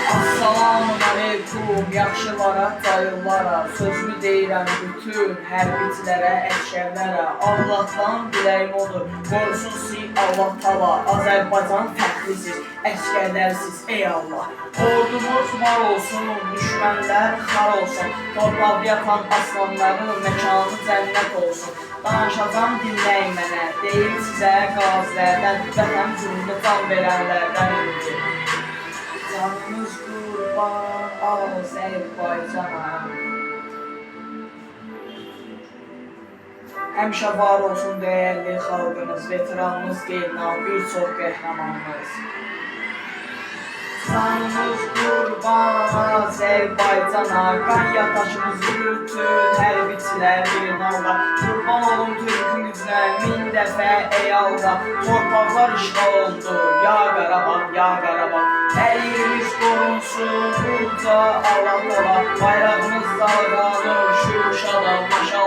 Assalamun aleykum, yaxşılara, cayırlara, sözümü deyirəm bütün hərbiçilərə, əskərlərə. Allahdan diləyim odur, qorusun sizi Allah tala, Azərbaycan fəxrisiz, əskərlərsiz, ey Allah. Ordumuz var olsun, düşmənlər xar olsun, torpaqda yatan aslanların məkanı cənnət olsun. Danışacam, dinləyin mənə, deyim sizə qazilərdən, vətən uğrunda can verənlərdən öldür. Canımız qurban Azərbaycana. Həmişə var olsun dəyərli xalqımız, veteranımız qeydinə bir çox qəhrəmanımız. Canımız qurban Azərbaycana, qan yataşımız bütün hərbiçilərin alda. Qurban olun Türkün gücünə min dəfə ey Allah. Torpaqlar işğal oldu, ya Qarabağ, ya Qarabağ. Hər yerimiz qorunsun, uca Allah-Allah. Bayrağımız dalğalanır, Şuşada maşallah.